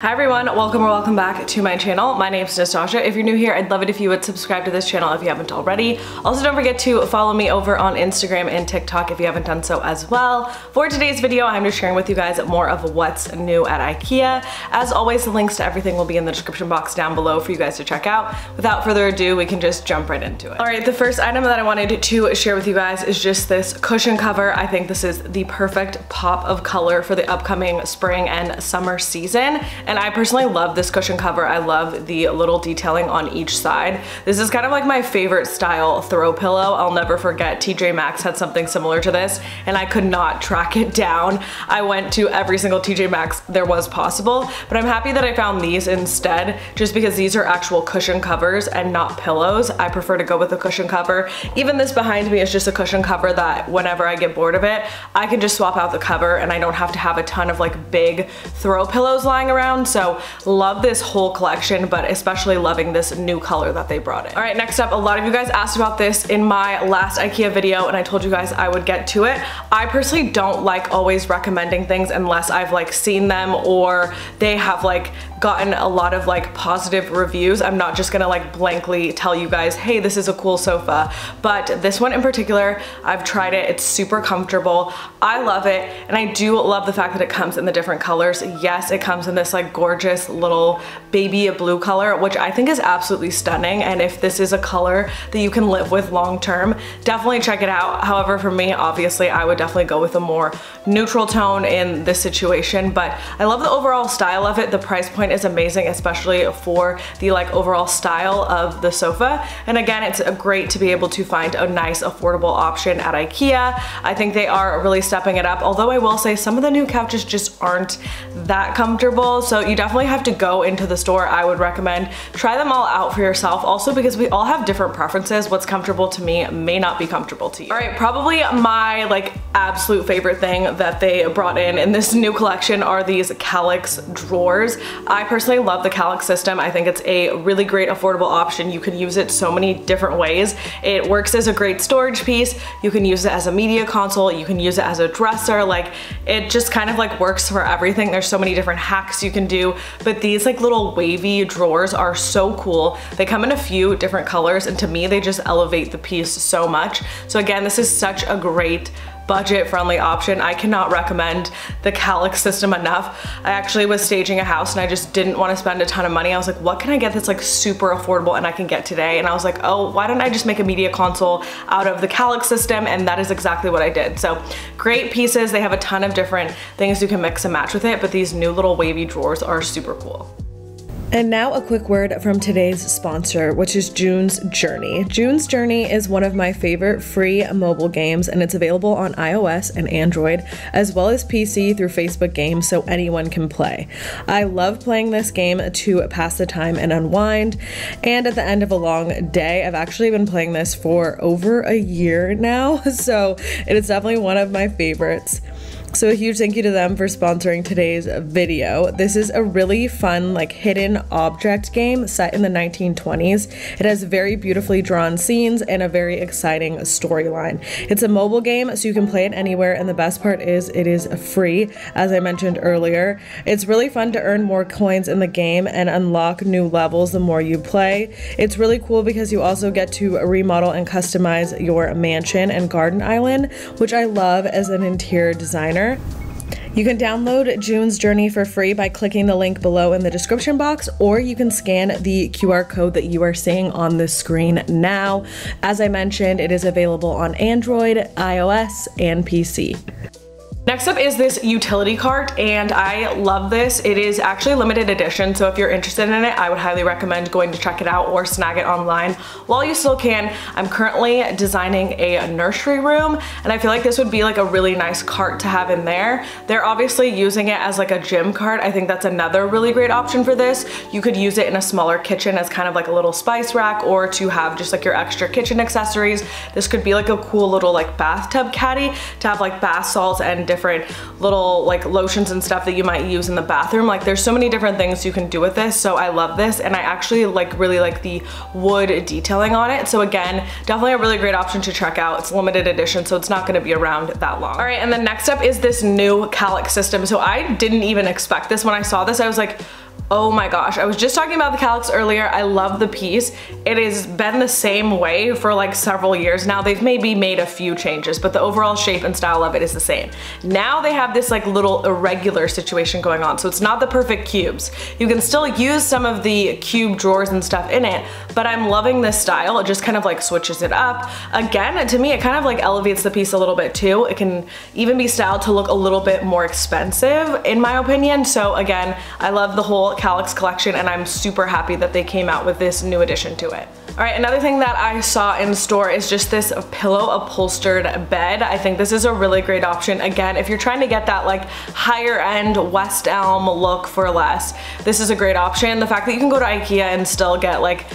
Hi everyone, welcome or welcome back to my channel. My name is Nastazsa. If you're new here, I'd love it if you would subscribe to this channel if you haven't already. Also, don't forget to follow me over on Instagram and TikTok if you haven't done so as well. For today's video, I'm just sharing with you guys more of what's new at IKEA. As always, the links to everything will be in the description box down below for you guys to check out. Without further ado, we can just jump right into it. All right, the first item that I wanted to share with you guys is just this cushion cover. I think this is the perfect pop of color for the upcoming spring and summer season. And I personally love this cushion cover. I love the little detailing on each side. This is kind of like my favorite style throw pillow. I'll never forget TJ Maxx had something similar to this and I could not track it down. I went to every single TJ Maxx there was possible, but I'm happy that I found these instead just because these are actual cushion covers and not pillows. I prefer to go with a cushion cover. Even this behind me is just a cushion cover that whenever I get bored of it, I can just swap out the cover and I don't have to have a ton of like big throw pillows lying around. So love this whole collection, but especially loving this new color that they brought in. All right, next up, a lot of you guys asked about this in my last IKEA video and I told you guys I would get to it. I personally don't like always recommending things unless I've like seen them or they have like gotten a lot of like positive reviews. I'm not just gonna like blankly tell you guys, hey, this is a cool sofa. But this one in particular, I've tried it. It's super comfortable. I love it. And I do love the fact that it comes in the different colors. Yes, it comes in this like gorgeous little baby blue color, which I think is absolutely stunning. And if this is a color that you can live with long term, definitely check it out. However, for me, obviously, I would definitely go with a more neutral tone in this situation, but I love the overall style of it. The price point is amazing, especially for the like overall style of the sofa. And again, it's great to be able to find a nice affordable option at IKEA. I think they are really stepping it up, although I will say some of the new couches just aren't that comfortable. So you definitely have to go into the store. I would recommend try them all out for yourself, also because we all have different preferences. What's comfortable to me may not be comfortable to you. All right, probably my like absolute favorite thing that they brought in this new collection are these Calic drawers. I personally love the Calic system. I think it's a really great affordable option. You can use it so many different ways. It works as a great storage piece. You can use it as a media console. You can use it as a dresser. Like it just kind of like works for everything. There's so many different hacks you can do, but these like little wavy drawers are so cool. They come in a few different colors and to me they just elevate the piece so much. So again, this is such a great budget-friendly option. I cannot recommend the Calic system enough. I actually was staging a house and I just didn't want to spend a ton of money. I was like, what can I get that's like super affordable and I can get today? And I was like, oh, why don't I just make a media console out of the Calic system? And that is exactly what I did. So great pieces. They have a ton of different things you can mix and match with it, but these new little wavy drawers are super cool. And now a quick word from today's sponsor, which is June's Journey. June's Journey is one of my favorite free mobile games and it's available on iOS and Android, as well as PC through Facebook Games so anyone can play. I love playing this game to pass the time and unwind, and at the end of a long day, I've actually been playing this for over a year now, so it is definitely one of my favorites. So a huge thank you to them for sponsoring today's video. This is a really fun like hidden object game set in the 1920s. It has very beautifully drawn scenes and a very exciting storyline. It's a mobile game so you can play it anywhere, and the best part is it is free, as I mentioned earlier. It's really fun to earn more coins in the game and unlock new levels the more you play. It's really cool because you also get to remodel and customize your mansion and garden island, which I love as an interior designer. You can download June's Journey for free by clicking the link below in the description box, or you can scan the QR code that you are seeing on the screen now. As I mentioned, it is available on Android, iOS, and PC. Next up is this utility cart, and I love this. It is actually limited edition, so if you're interested in it, I would highly recommend going to check it out or snag it online while you still can. I'm currently designing a nursery room, and I feel like this would be like a really nice cart to have in there. They're obviously using it as like a gym cart. I think that's another really great option for this. You could use it in a smaller kitchen as kind of like a little spice rack, or to have just like your extra kitchen accessories. This could be like a cool little like bathtub caddy to have like bath salts and different little like lotions and stuff that you might use in the bathroom. Like there's so many different things you can do with this, so I love this, and I actually like really like the wood detailing on it. So again, definitely a really great option to check out. It's limited edition, so it's not going to be around that long. All right, and then next up is this new Calic system. So I didn't even expect this. When I saw this, I was like, Oh my gosh, I was just talking about the Calics earlier. I love the piece. It has been the same way for like several years now. They've maybe made a few changes, but the overall shape and style of it is the same. Now they have this like little irregular situation going on, so it's not the perfect cubes. You can still use some of the cube drawers and stuff in it, but I'm loving this style. It just kind of like switches it up. Again, to me, it kind of like elevates the piece a little bit too. It can even be styled to look a little bit more expensive in my opinion. So again, I love the whole Calics collection and I'm super happy that they came out with this new addition to it. All right, another thing that I saw in store is just this pillow upholstered bed. I think this is a really great option. Again, if you're trying to get that like higher end West Elm look for less, this is a great option. The fact that you can go to IKEA and still get like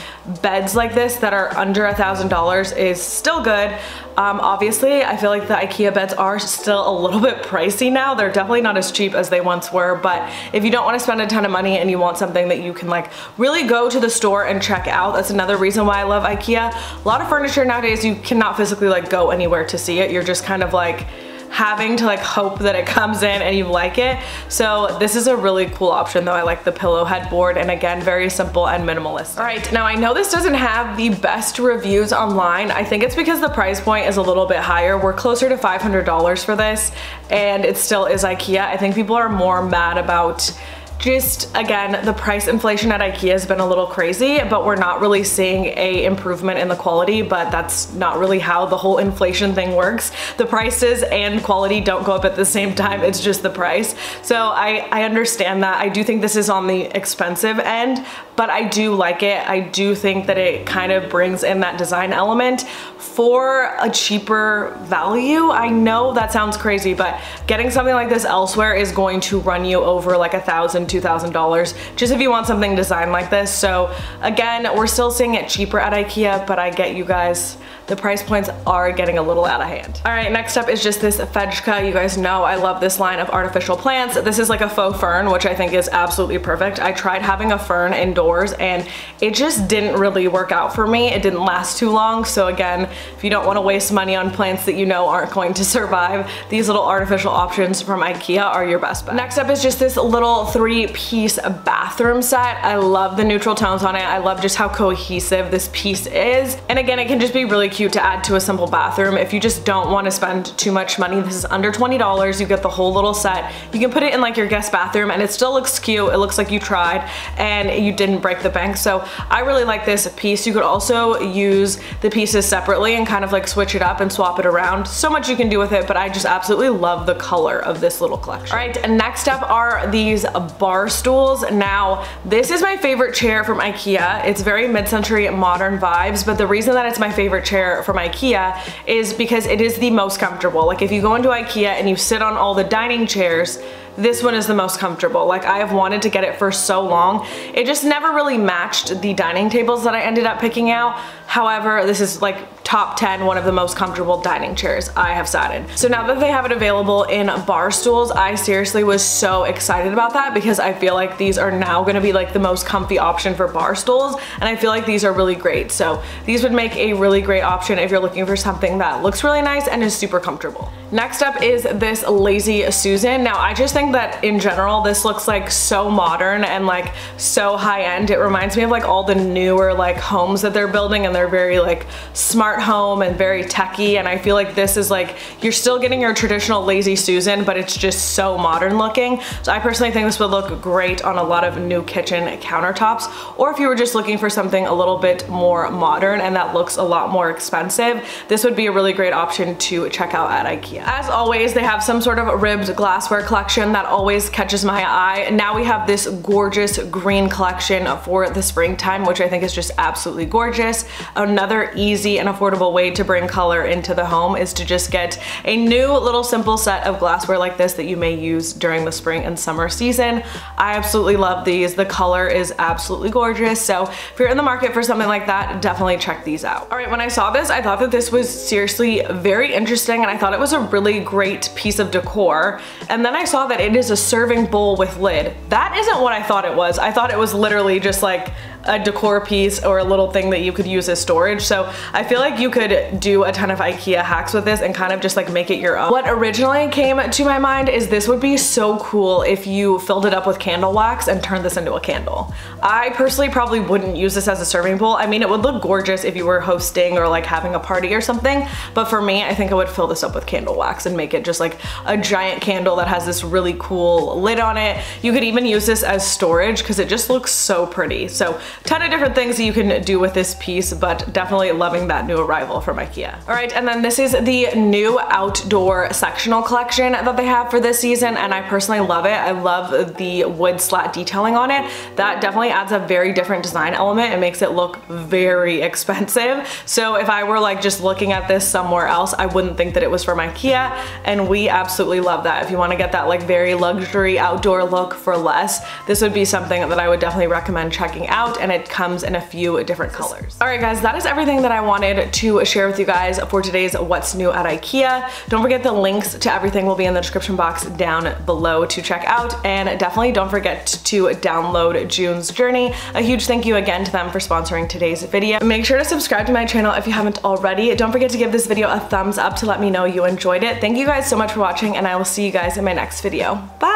beds like this that are under $1,000 is still good. Obviously, I feel like the IKEA beds are still a little bit pricey now. They're definitely not as cheap as they once were, but if you don't want to spend a ton of money and you want something that you can like really go to the store and check out, that's another reason why I love IKEA. A lot of furniture nowadays, you cannot physically like go anywhere to see it. You're just kind of like having to like hope that it comes in and you like it. So this is a really cool option though. I like the pillow headboard and again, very simple and minimalist. All right, now I know this doesn't have the best reviews online. I think it's because the price point is a little bit higher. We're closer to $500 for this and it still is IKEA. I think people are more mad about just, again, the price inflation at IKEA has been a little crazy, but we're not really seeing a improvement in the quality, but that's not really how the whole inflation thing works. The prices and quality don't go up at the same time, it's just the price. So I understand that. I do think this is on the expensive end, but I do like it. I do think that it kind of brings in that design element for a cheaper value. I know that sounds crazy, but getting something like this elsewhere is going to run you over like $1,000, $2,000 just if you want something designed like this. So again, we're still seeing it cheaper at IKEA, but I get you guys, the price points are getting a little out of hand. All right, next up is just this Fedjka. You guys know I love this line of artificial plants. This is like a faux fern, which I think is absolutely perfect. I tried having a fern indoors and it just didn't really work out for me. It didn't last too long. So again, if you don't want to waste money on plants that you know aren't going to survive, these little artificial options from IKEA are your best bet. Next up is just this little 3-piece bathroom set. I love the neutral tones on it. I love just how cohesive this piece is. And again, it can just be really cute to add to a simple bathroom. If you just don't want to spend too much money, this is under $20. You get the whole little set. You can put it in like your guest bathroom and it still looks cute. It looks like you tried and you didn't break the bank. So I really like this piece. You could also use the pieces separately and kind of like switch it up and swap it around. So much you can do with it, but I just absolutely love the color of this little collection. All right, and next up are these bar stools. Now, this is my favorite chair from IKEA. It's very mid-century modern vibes, but the reason that it's my favorite chair from IKEA is because it is the most comfortable. Like if you go into IKEA and you sit on all the dining chairs, this one is the most comfortable. Like I have wanted to get it for so long. It just never really matched the dining tables that I ended up picking out. However, this is like top 10, one of the most comfortable dining chairs I have sat in. So now that they have it available in bar stools, I seriously was so excited about that because I feel like these are now gonna be like the most comfy option for bar stools. And I feel like these are really great. So these would make a really great option if you're looking for something that looks really nice and is super comfortable. Next up is this Lazy Susan. Now I just think that in general, this looks like so modern and like so high end. It reminds me of like all the newer like homes that they're building and they're very like smart home and very techy, and I feel like this is like, you're still getting your traditional Lazy Susan, but it's just so modern looking. So I personally think this would look great on a lot of new kitchen countertops, or if you were just looking for something a little bit more modern and that looks a lot more expensive, this would be a really great option to check out at IKEA. As always, they have some sort of ribbed glassware collection that always catches my eye. Now we have this gorgeous green collection for the springtime, which I think is just absolutely gorgeous. Another easy and affordable way to bring color into the home is to just get a new little simple set of glassware like this that you may use during the spring and summer season. I absolutely love these. The color is absolutely gorgeous. So if you're in the market for something like that, definitely check these out. All right, when I saw this, I thought that this was seriously very interesting and I thought it was a really great piece of decor. And then I saw that it is a serving bowl with lid. That isn't what I thought it was. I thought it was literally just like a decor piece or a little thing that you could use as storage. So I feel like you could do a ton of IKEA hacks with this and kind of just like make it your own. What originally came to my mind is this would be so cool if you filled it up with candle wax and turned this into a candle. I personally probably wouldn't use this as a serving bowl. I mean, it would look gorgeous if you were hosting or like having a party or something, but for me, I think I would fill this up with candle wax and make it just like a giant candle that has this really cool lid on it. You could even use this as storage because it just looks so pretty. So a ton of different things that you can do with this piece, but definitely loving that new arrival from IKEA. All right, and then this is the new outdoor sectional collection that they have for this season, and I personally love it. I love the wood slat detailing on it. That definitely adds a very different design element and makes it look very expensive. So if I were like just looking at this somewhere else, I wouldn't think that it was from IKEA, and we absolutely love that. If you want to get that like very luxury outdoor look for less, this would be something that I would definitely recommend checking out, and it comes in a few different colors. All right guys, that is everything that I wanted to share with you guys for today's What's New at IKEA. Don't forget the links to everything will be in the description box down below to check out, and definitely don't forget to download June's Journey. A huge thank you again to them for sponsoring today's video. Make sure to subscribe to my channel if you haven't already. Don't forget to give this video a thumbs up to let me know you enjoyed it. Thank you guys so much for watching, and I will see you guys in my next video. Bye!